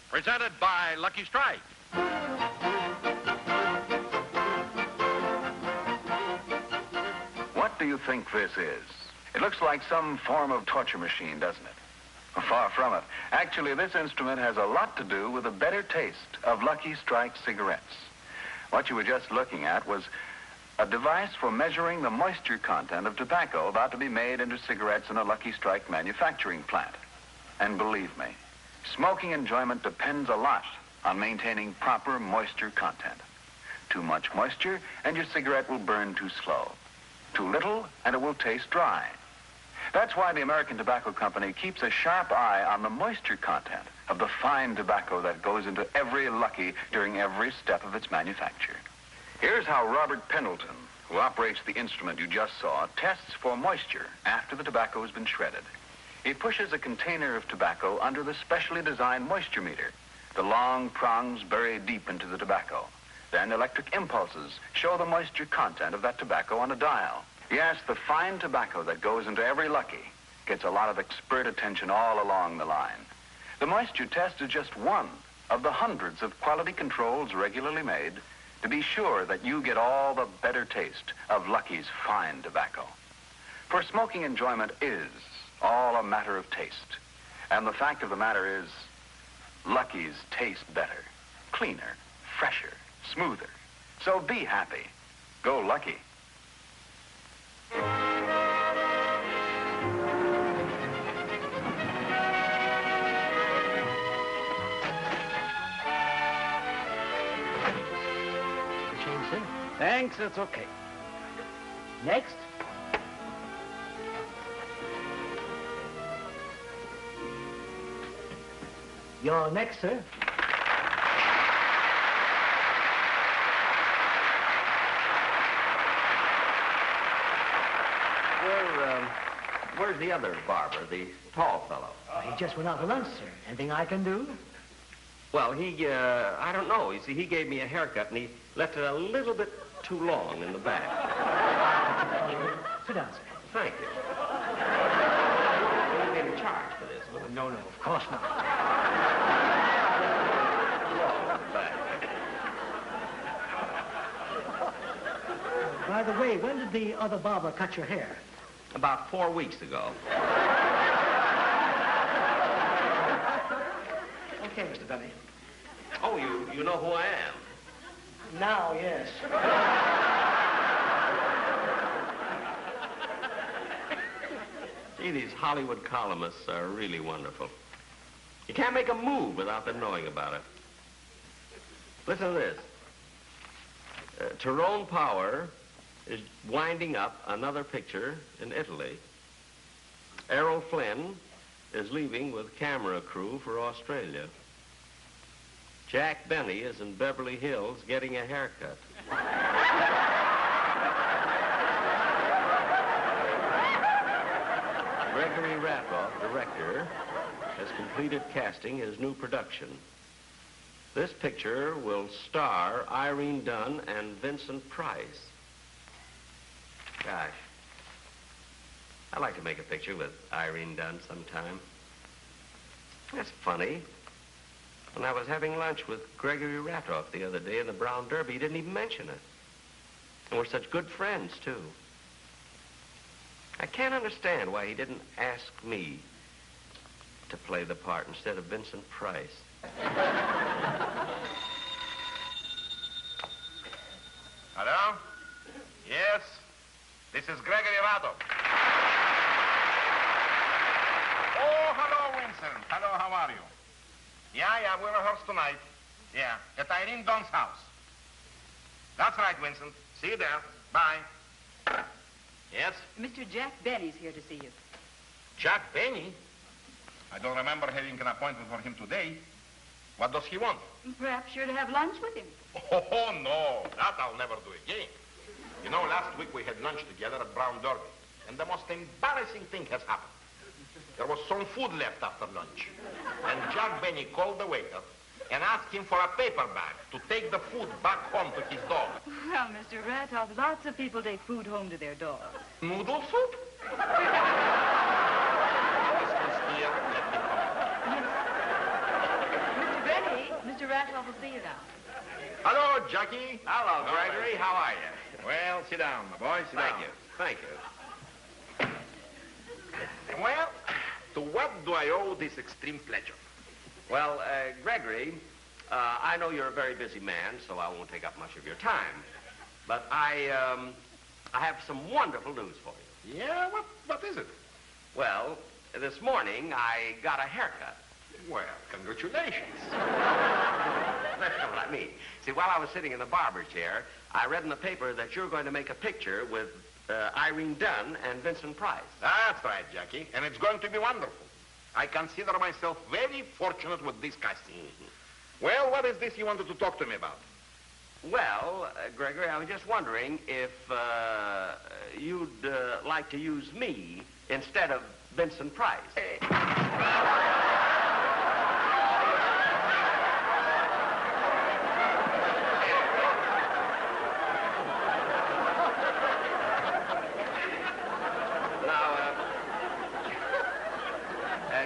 presented by Lucky Strike. What do you think this is? It looks like some form of torture machine, doesn't it? Far from it. Actually, this instrument has a lot to do with the better taste of Lucky Strike cigarettes. What you were just looking at was a device for measuring the moisture content of tobacco about to be made into cigarettes in a Lucky Strike manufacturing plant. And believe me, smoking enjoyment depends a lot on maintaining proper moisture content. Too much moisture and your cigarette will burn too slow. Too little and it will taste dry. That's why the American Tobacco Company keeps a sharp eye on the moisture content of the fine tobacco that goes into every Lucky during every step of its manufacture. Here's how Robert Pendleton, who operates the instrument you just saw, tests for moisture after the tobacco has been shredded. He pushes a container of tobacco under the specially designed moisture meter. The long prongs bury deep into the tobacco. Then electric impulses show the moisture content of that tobacco on a dial. Yes, the fine tobacco that goes into every Lucky gets a lot of expert attention all along the line. The moisture test is just one of the hundreds of quality controls regularly made to be sure that you get all the better taste of Lucky's fine tobacco. For smoking enjoyment is all a matter of taste. And the fact of the matter is, Lucky's taste better, cleaner, fresher, smoother. So be happy. Go Lucky. Thanks, that's okay. Next. You're next, sir. Where's the other barber, the tall fellow? He just went out to lunch, sir. Anything I can do? Well, I don't know. You see, he gave me a haircut, and he left it a little bit too long in the back. Sit down, sir. Thank you. You didn't get a charge for this, will you? No, of course not. By the way, when did the other barber cut your hair? About 4 weeks ago. Okay, Mr. Dunne. Oh, you know who I am? Now, yes. See, these Hollywood columnists are really wonderful. You can't make a move without them knowing about it. Listen to this. Tyrone Power is winding up another picture in Italy. Errol Flynn is leaving with camera crew for Australia. Jack Benny is in Beverly Hills getting a haircut. Gregory Ratoff, director, has completed casting his new production. This picture will star Irene Dunne and Vincent Price. Gosh, I'd like to make a picture with Irene Dunne sometime. That's funny. When I was having lunch with Gregory Ratoff the other day in the Brown Derby, he didn't even mention it. And we're such good friends, too. I can't understand why he didn't ask me to play the part instead of Vincent Price. Hello? Yes? This is Gregory Ratoff. Oh, hello, Vincent. Hello, how are you? Yeah, we rehearse tonight. Yeah, at Irene Dunne's house. That's right, Vincent. See you there. Bye. Yes? Mr. Jack Benny's here to see you. Jack Benny? I don't remember having an appointment for him today. What does he want? Perhaps you're to have lunch with him. Oh, no. That I'll never do again. You know, last week we had lunch together at Brown Derby, and the most embarrassing thing has happened. There was some food left after lunch, and Jack Benny called the waiter and asked him for a paper bag to take the food back home to his dog. Well, Mr. Ratoff, lots of people take food home to their dogs. Noodle soup? This is here. Let me come. Mr. Benny, Mr. Ratoff will see you now. Hello, Jackie. Hello, Gregory. How are you? Well, sit down, my boy. Sit Thank down. you. Thank you. Well, to what do I owe this extreme pleasure? Well, Gregory, I know you're a very busy man, so I won't take up much of your time. But I have some wonderful news for you. Yeah, what is it? Well, this morning I got a haircut. Well, congratulations. That's not what I mean. See, while I was sitting in the barber chair, I read in the paper that you're going to make a picture with Irene Dunne and Vincent Price. That's right, Jackie, and it's going to be wonderful. I consider myself very fortunate with this casting. Mm-hmm. Well, what is this you wanted to talk to me about? Well, Gregory, I was just wondering if you'd like to use me instead of Vincent Price.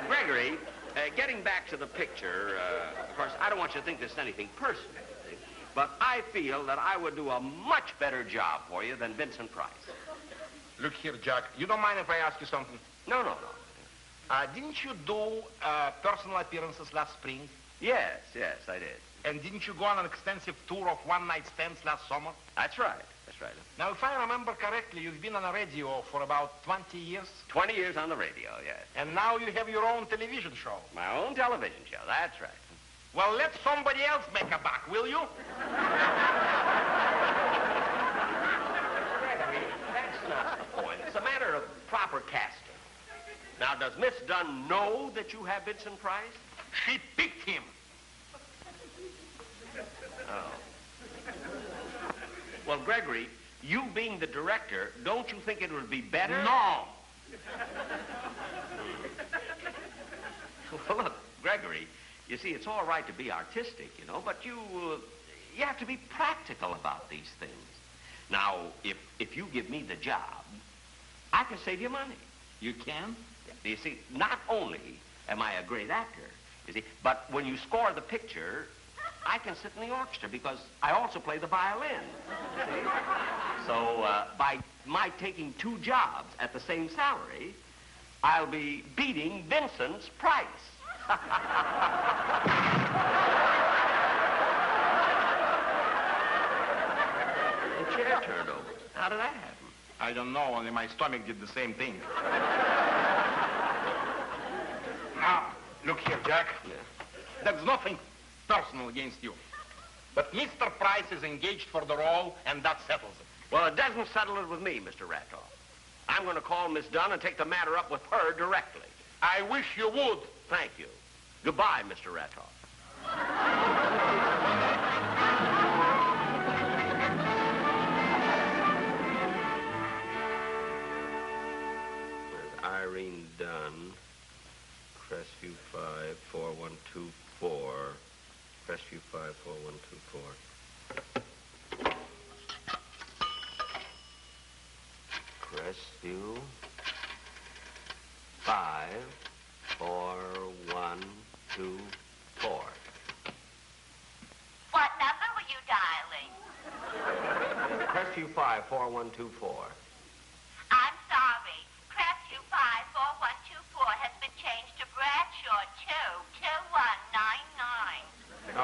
Gregory, getting back to the picture, of course, I don't want you to think this is anything personal, but I feel that I would do a much better job for you than Vincent Price. Look here, Jack, you don't mind if I ask you something? No. Didn't you do personal appearances last spring? Yes, I did. And didn't you go on an extensive tour of one-night stands last summer? That's right. Now, if I remember correctly, you've been on the radio for about 20 years? 20 years on the radio, yes. And now you have your own television show? My own television show, that's right. Well, let somebody else make a buck, will you? Gregory, that's not the point. It's a matter of proper casting. Now, does Miss Dunne know that you have Vincent Price? She picked him. Oh. Well, Gregory, you being the director, don't you think it would be better? No. Well, look, Gregory, you see, it's all right to be artistic, you know, but you have to be practical about these things. Now, if you give me the job, I can save you money. You can? You see, not only am I a great actor, you see, but when you score the picture, I can sit in the orchestra because I also play the violin. See? So by my taking two jobs at the same salary, I'll be beating Vincent's price. The chair turned over. How did that happen? I don't know, only my stomach did the same thing. Now, look here, Jack. Yeah. There's nothing personal against you. But Mr. Price is engaged for the role, and that settles it. Well, it doesn't settle it with me, Mr. Ratoff. I'm going to call Miss Dunne and take the matter up with her directly. I wish you would. Thank you. Goodbye, Mr. Ratoff. There's Irene Dunne, Crestview 54124. Crestview 54124. Crestview 54124. What number were you dialing? Crestview 54124. I'm sorry. Crestview 54124 has been changed to Bradshaw 22199. Oh.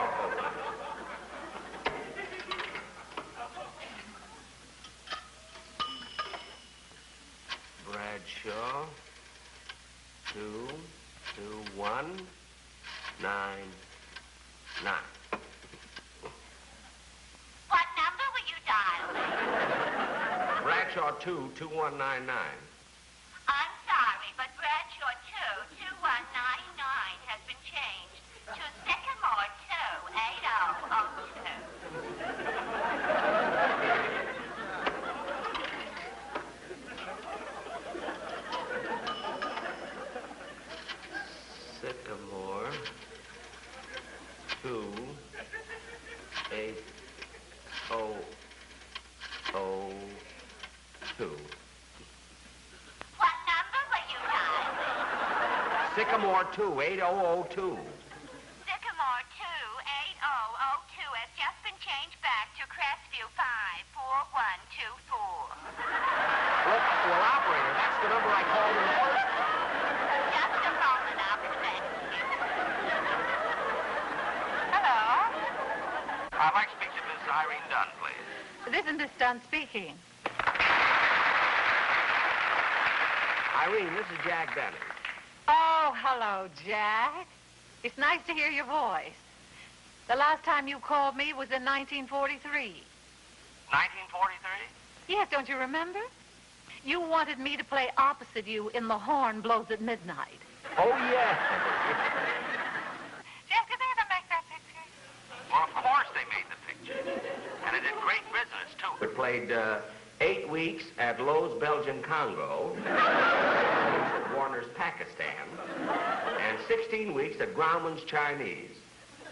Bradshaw 22199. What number were you dialing? Bradshaw 22199. I'm sorry, but Bradshaw 22199 has been changed to Sycamore 28002. Sycamore 28002. What number were you dialing? Sycamore 28002. Sycamore Irene Dunne, please. This is Miss Dunne speaking. Irene, this is Jack Benny. Oh, hello, Jack. It's nice to hear your voice. The last time you called me was in 1943. 1943? Yes, don't you remember? You wanted me to play opposite you in The Horn Blows at Midnight. Oh, yeah. Jack, did they ever make that picture? Well, of course they made the picture. And it did great business, too. We played 8 weeks at Lowe's Belgian Congo, 8 weeks at Warner's Pakistan, and 16 weeks at Grauman's Chinese.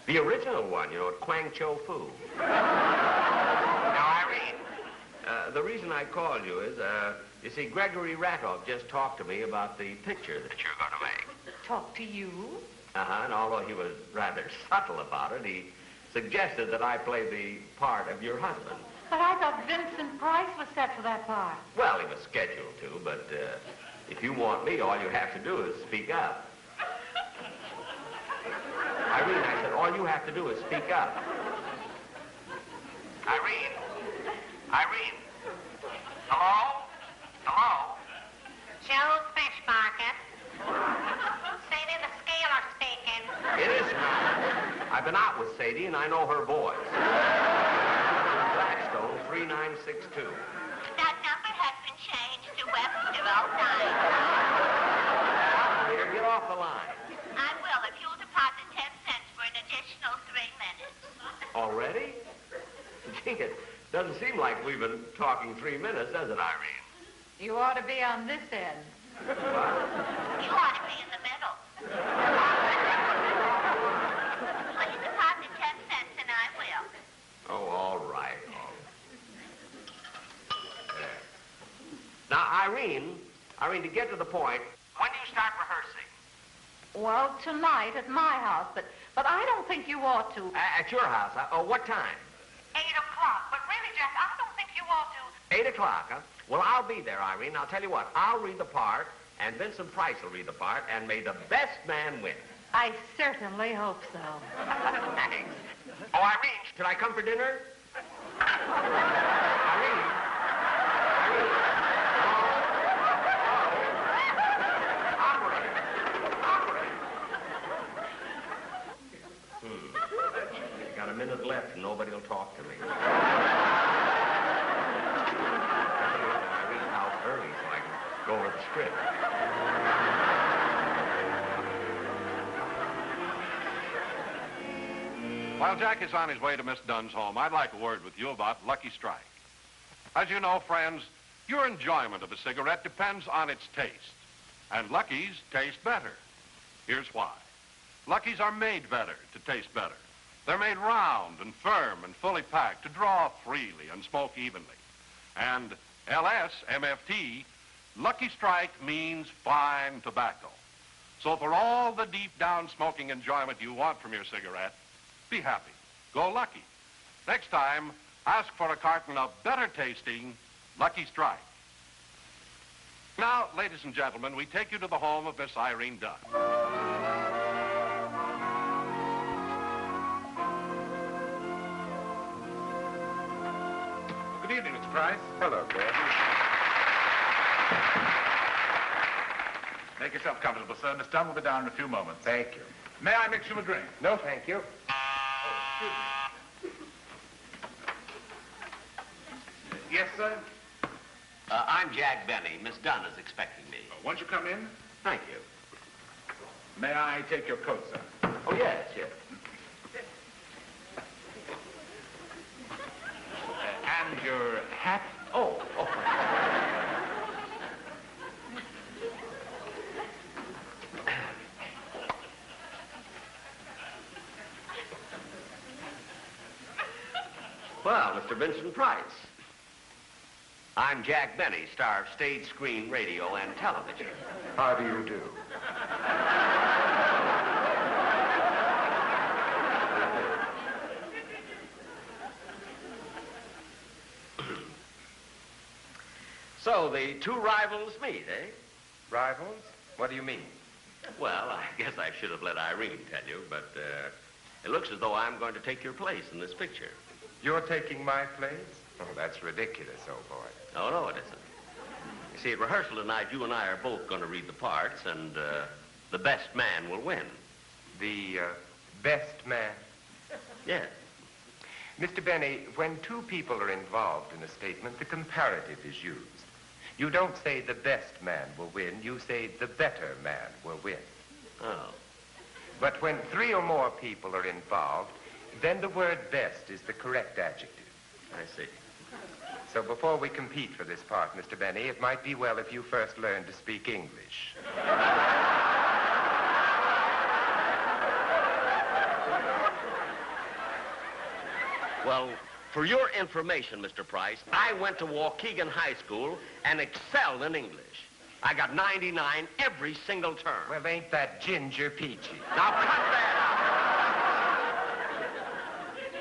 The original one, you know, at Kwang Cho Fu. Now, Irene. The reason I called you is, you see, Gregory Ratoff just talked to me about the picture that You're going to make. Talk to you? and although he was rather subtle about it, he suggested that I play the part of your husband. But I thought Vincent Price was set for that part. Well, he was scheduled to, but if you want me, all you have to do is speak up. Irene, I said, all you have to do is speak up. Irene? Irene? Hello? Hello? Joe's Fish Market. Sadie the Scaler speaking. It is not. I've been out with Sadie, and I know her voice. Blackstone 3962. That number has been changed to Webster 09. Here, get off the line. I will if you'll deposit 10 cents for an additional 3 minutes. Already? Gee, it doesn't seem like we've been talking 3 minutes, does it, Irene? You ought to be on this end. What? You ought to be in the middle. Will you deposit 10 cents and I will? Oh, all right. There. Now, Irene, to get to the point, When do you start rehearsing? Well, tonight at my house, but I don't think you ought to. at your house, huh? Oh, what time? 8 o'clock. But really, Jack, I don't think you ought to. 8 o'clock, huh? Well, I'll be there, Irene. I'll tell you what, I'll read the part, and Vincent Price will read the part, and may the best man win. I certainly hope so. Thanks. Oh, Irene, should I come for dinner? Irene? Got a minute left and nobody will talk to me. I read the house early so I can go over the script. While Jack is on his way to Miss Dunne's home, I'd like a word with you about Lucky Strike. As you know, friends, your enjoyment of a cigarette depends on its taste. And Lucky's taste better. Here's why. Lucky's are made better to taste better. They're made round and firm and fully packed to draw freely and smoke evenly. And LS, MFT, Lucky Strike means fine tobacco. So for all the deep down smoking enjoyment you want from your cigarette, be happy. Go Lucky. Next time, ask for a carton of better tasting Lucky Strike. Now, ladies and gentlemen, we take you to the home of Miss Irene Dunne. Good evening, Mr. Price. Hello, Greg. Make yourself comfortable, sir. Miss Dunne will be down in a few moments. Thank you. May I mix you a drink? No, thank you. Yes, sir? I'm Jack Benny. Miss Dunne is expecting me. Won't you come in? Thank you. May I take your coat, sir? Oh, yes, yes. And your hat? Oh. Well, Mr. Vincent Price. I'm Jack Benny, star of stage, screen, radio, and television. How do you do? So, the two rivals meet, eh? Rivals? What do you mean? Well, I guess I should have let Irene tell you, but it looks as though I'm going to take your place in this picture. You're taking my place? Oh, that's ridiculous, old boy. Oh, no, it isn't. You see, at rehearsal tonight, you and I are both going to read the parts, and the best man will win. The best man? Yes. Mr. Benny, when two people are involved in a statement, the comparative is used. You don't say the best man will win, you say the better man will win. Oh. But when three or more people are involved, then the word best is the correct adjective. I see. So before we compete for this part, Mr. Benny, it might be well if you first learn to speak English. Well, for your information, Mr. Price, I went to Waukegan High School and excelled in English. I got 99 every single term. Well, ain't that ginger peachy? Now cut that out!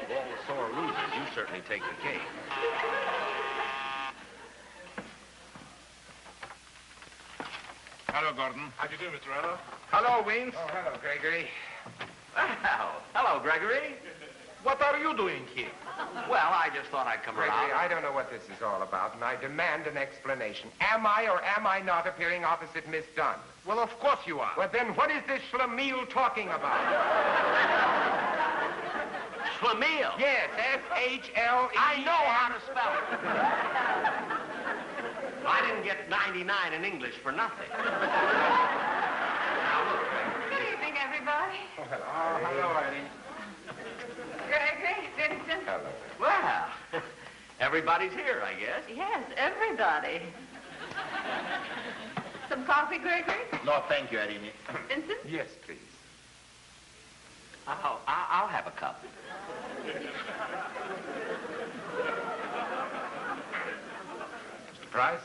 Of all the sore losers, you certainly take the cake. Hello, Gordon. How do you do, Mr. Ello? Hello, Vince. Oh, hello, Gregory. Hello, Gregory. What are you doing here? Well, I just thought I'd come Gregory, around. I don't know what this is all about, and I demand an explanation. Am I or am I not appearing opposite Miss Dunne? Well, of course you are. Well, then what is this schlemiel talking about? Schlemiel? Yes, S-H-L-E. I know how to spell it. I didn't get 99 in English for nothing. Good evening, everybody. Oh, hello. Oh, hello, Irene. Gregory, Vincent. Hello. Well, everybody's here, I guess. Yes, everybody. Some coffee, Gregory? No, thank you, Irene. Vincent? Yes, please. I'll have a cup. Mr. Price?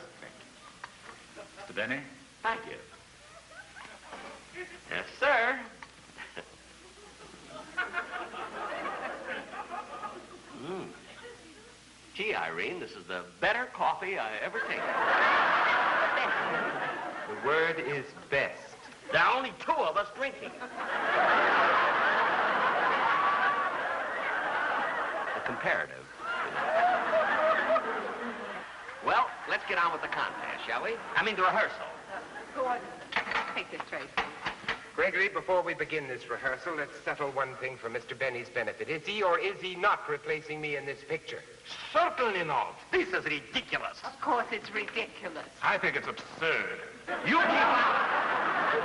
Mr. Benny? Thank you. Yes, sir. Gee, Irene, this is the better coffee I ever taken. The word is best. There are only two of us drinking. The comparative. Well, let's get on with the contest, shall we? I mean, the rehearsal. Go on. Take this tray, please. Gregory, before we begin this rehearsal, let's settle one thing for Mr. Benny's benefit. Is he or is he not replacing me in this picture? Certainly not. This is ridiculous. Of course, it's ridiculous. I think it's absurd. You keep out.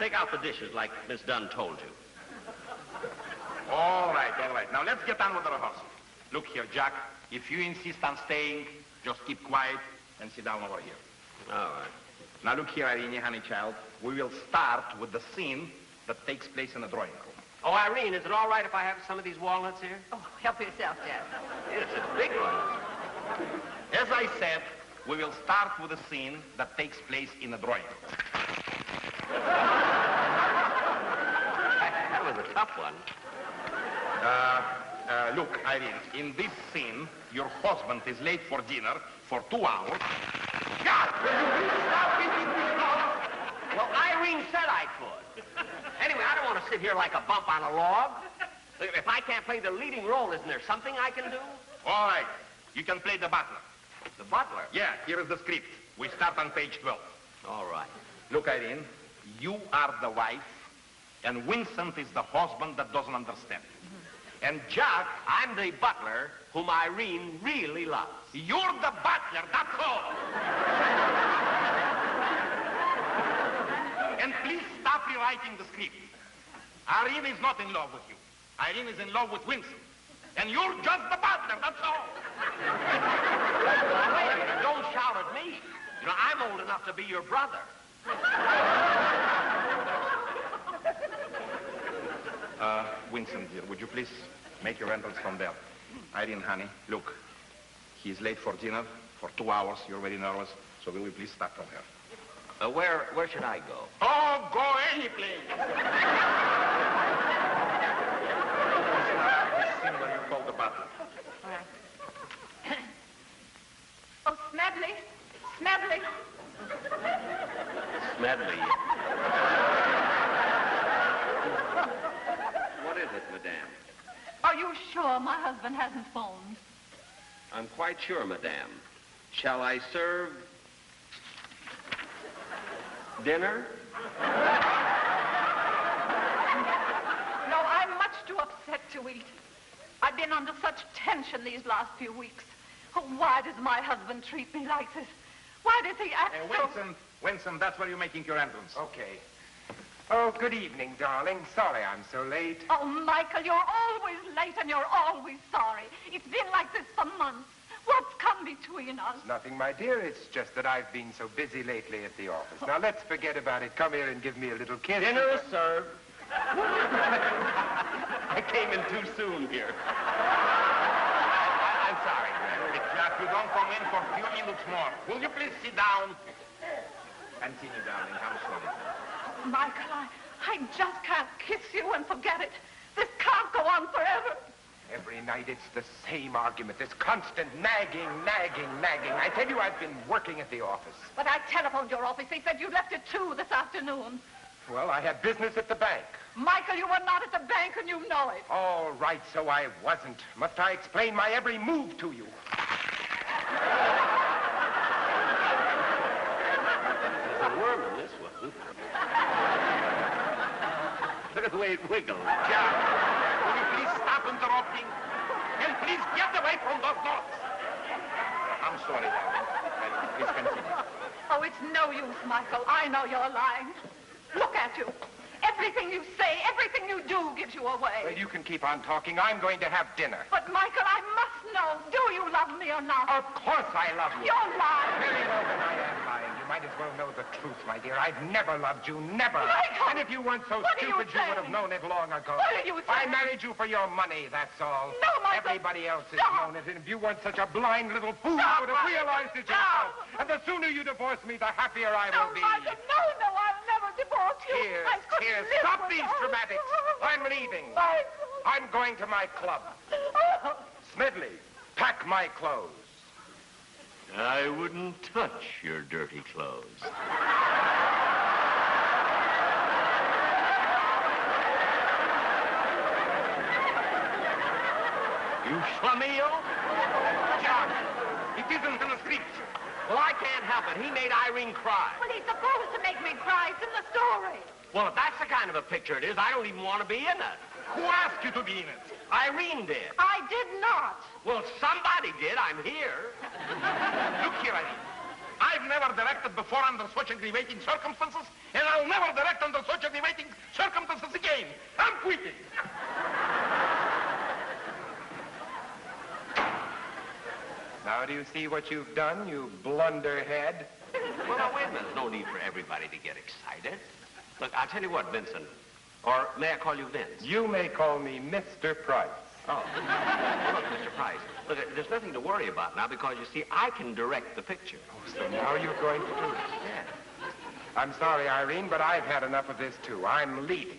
Take out the dishes like Miss Dunne told you. All right, all right. Now, let's get on with the rehearsal. Look here, Jack. If you insist on staying, just keep quiet and sit down over here. All right. Now, look here, Irene, honey child. We will start with the scene that takes place in the drawing room. Oh, Irene, is it all right if I have some of these walnuts here? Oh, help yourself, Jack. Yes, it's a big one. As I said, we will start with the scene that takes place in the drawing room. That was a tough one. Look, Irene, in this scene, your husband is late for dinner for 2 hours. God! Will you please stop beating me off? Well, Irene said I could. Anyway, I don't want to sit here like a bump on a log. If I can't play the leading role, isn't there something I can do? All right. You can play the butler. The butler? Yeah, here is the script. We start on page 12. All right. Look, Irene, you are the wife, and Vincent is the husband that doesn't understand. And Jack, I'm the butler whom Irene really loves. you're the butler, that's all. And please stop rewriting the script. Irene is not in love with you. Irene is in love with Vincent. And you're just the butler, that's all. Wait a minute, don't shout at me. You know, I'm old enough to be your brother. Vincent, dear, would you please make your entrance from there? Irene, honey, look. He's late for dinner for 2 hours. You're very nervous, so will you please start from here? Where should I go? Oh, go any place. This scene where you call the butler. All right. Oh, Smedley. Smedley. Smedley. What is it, madame? Oh, Are you sure my husband hasn't phoned? I'm quite sure, madame. Shall I serve dinner? No, I'm much too upset to eat. I've been under such tension these last few weeks. Oh, why does my husband treat me like this? Why does he act so... Winston, that's where you're making your entrance. Okay. Oh, good evening, darling. Sorry I'm so late. Oh, Michael, you're always late and you're always sorry. It's been like this for months. What's come between us? Nothing, my dear. It's just that I've been so busy lately at the office. Now, let's forget about it. Come here and give me a little kiss. Dinner is served. I came in too soon here. I'm sorry. Jack, you don't come in for a few minutes more. Will you please sit down? Continue, darling. I'm sorry. Michael, I just can't kiss you and forget it. This can't go on forever. Every night it's the same argument, this constant nagging. I tell you, I've been working at the office. But I telephoned your office. They said you left at 2 this afternoon. Well, I had business at the bank. Michael, you were not at the bank and you know it. All right, so I wasn't. Must I explain my every move to you? There's a worm in this one. Look at the way it wiggles. Jack, will you please stop interrupting? And please get away from those notes. I'm sorry, darling. Please continue. Oh, it's no use, Michael. I know you're lying. Look at you. Everything you say, everything you do gives you away. Well, you can keep on talking. I'm going to have dinner. But, Michael, I must know. Do you love me or not? Of course I love you. You're lying. Very well, then I am lying. You might as well know the truth, my dear. I've never loved you, never. Michael! And if you weren't so What are you stupid, you would have saying? known it long ago. What are you I saying? married you for your money, that's all. No, Michael. Everybody else has Stop. known it. And if you weren't such a blind little fool, Stop, you would have Michael. realized it No. yourself. And the sooner you divorce me, the happier I No, will be. Michael, no, I'll never divorce you. Here, I couldn't here, live stop without these you. dramatics. I'm leaving. Michael. I'm going to my club. Smedley, pack my clothes. I wouldn't touch your dirty clothes. You schlemiel? Jack, it isn't in the script. Well, I can't help it. He made Irene cry. Well, he's supposed to make me cry. It's in the story. Well, if that's the kind of a picture it is, I don't even want to be in it. Who asked you to be in it? Irene did. I did not. Well, somebody did. I'm here. Look here, Irene. I've never directed before under such aggravating circumstances, and I'll never direct under such aggravating circumstances again. I'm quitting. Now, do you see what you've done, you blunderhead? Well, now, wait a minute. There's no need for everybody to get excited. Look, I'll tell you what, Vincent. Or may I call you Vince? You may call me Mr. Price. Oh. Well, look, Mr. Price, look, there's nothing to worry about now because, you see, I can direct the picture. Oh, so now you're going to do it. Yeah. I'm sorry, Irene, but I've had enough of this, too. I'm leaving.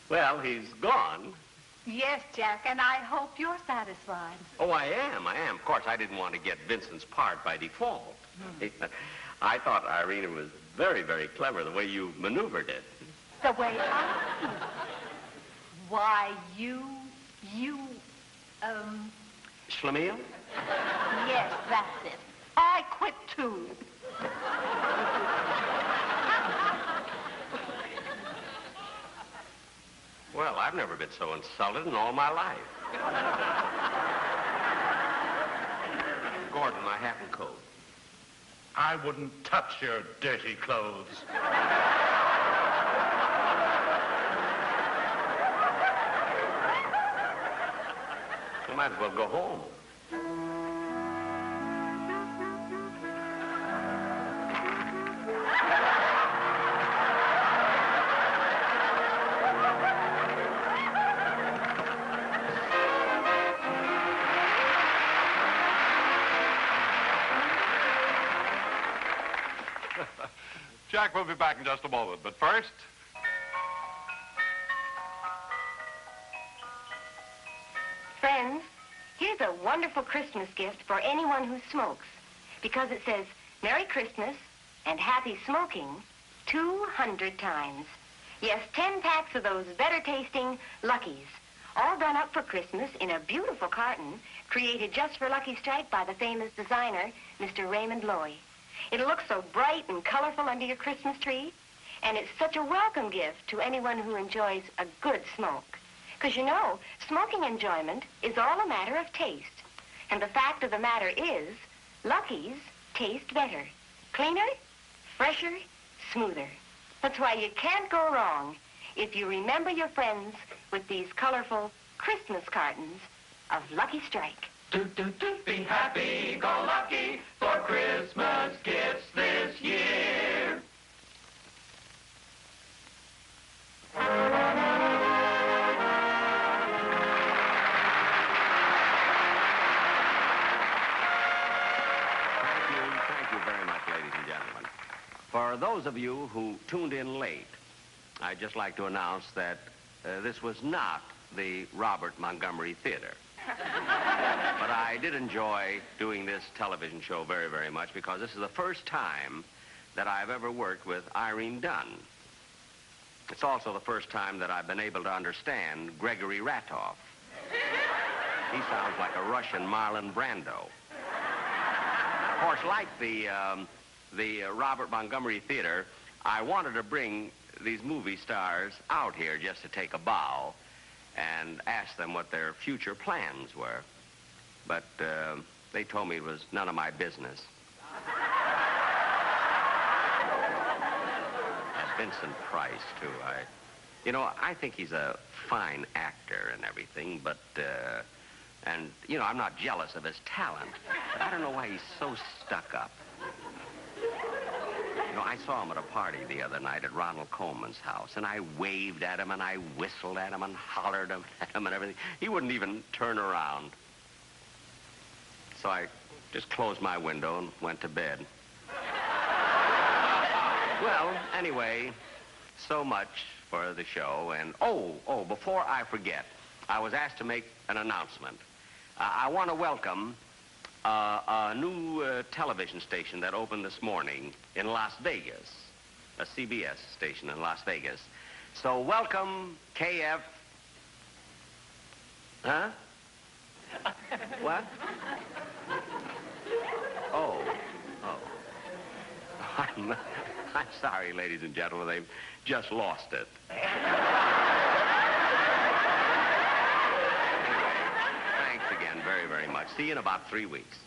Well, he's gone. Yes, Jack, and I hope you're satisfied. Oh, I am. Of course, I didn't want to get Vincent's part by default. I thought, Irene, it was very, very clever the way you maneuvered it. The way I feel. Why, you, Schlemiel? yes, that's it. I quit, too. Well, I've never been so insulted in all my life. Gordon, my hat and coat. I wouldn't touch your dirty clothes. You might as well go home. Jack will be back in just a moment, but first... Friends, here's a wonderful Christmas gift for anyone who smokes, because it says, Merry Christmas and Happy Smoking 200 times. Yes, 10 packs of those better-tasting Luckies, all done up for Christmas in a beautiful carton created just for Lucky Strike by the famous designer, Mr. Raymond Loewy. It'll look so bright and colorful under your Christmas tree, and it's such a welcome gift to anyone who enjoys a good smoke. Because, you know, smoking enjoyment is all a matter of taste. And the fact of the matter is, Luckies taste better. Cleaner, fresher, smoother. That's why you can't go wrong if you remember your friends with these colorful Christmas cartons of Lucky Strike. Be happy, go lucky for Christmas gifts this year. Thank you very much, ladies and gentlemen. For those of you who tuned in late, I'd just like to announce that this was not the Robert Montgomery Theater. But I did enjoy doing this television show very, very much because this is the first time that I've ever worked with Irene Dunne. It's also the first time that I've been able to understand Gregory Ratoff. He sounds like a Russian Marlon Brando. Of course, like the Robert Montgomery Theater, I wanted to bring these movie stars out here just to take a bow and ask them what their future plans were. But they told me it was none of my business. Vincent Price, too. I think he's a fine actor and everything, but, I'm not jealous of his talent. But I don't know why he's so stuck up. I saw him at a party the other night at Ronald Coleman's house, and I waved at him, and I whistled at him, and hollered at him and everything. He wouldn't even turn around. So I just closed my window and went to bed. Well, anyway, so much for the show. And, before I forget, I was asked to make an announcement. I want to welcome a new television station that opened this morning in Las Vegas, a CBS station in Las Vegas. So welcome, KF... Huh? What? Oh. I'm sorry, ladies and gentlemen. They've just lost it. Anyway, thanks again very, very much. See you in about 3 weeks.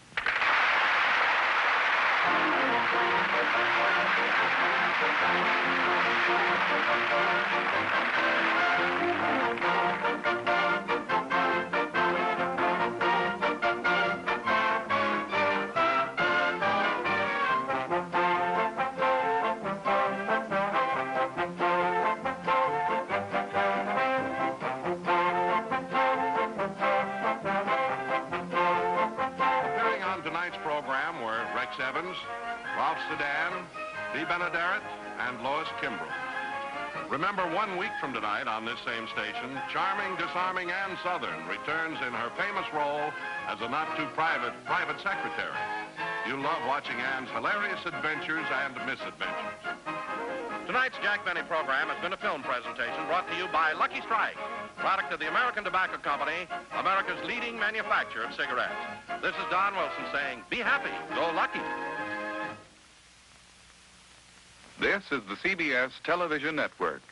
Ralph Sedan, Dee Benaderet, and Lois Kimbrough. Remember, 1 week from tonight on this same station, charming, disarming Ann Southern returns in her famous role as a not-too-private private secretary. You'll love watching Ann's hilarious adventures and misadventures. Tonight's Jack Benny program has been a film presentation brought to you by Lucky Strike, product of the American Tobacco Company, America's leading manufacturer of cigarettes. This is Don Wilson saying, be happy, go lucky. This is the CBS Television Network.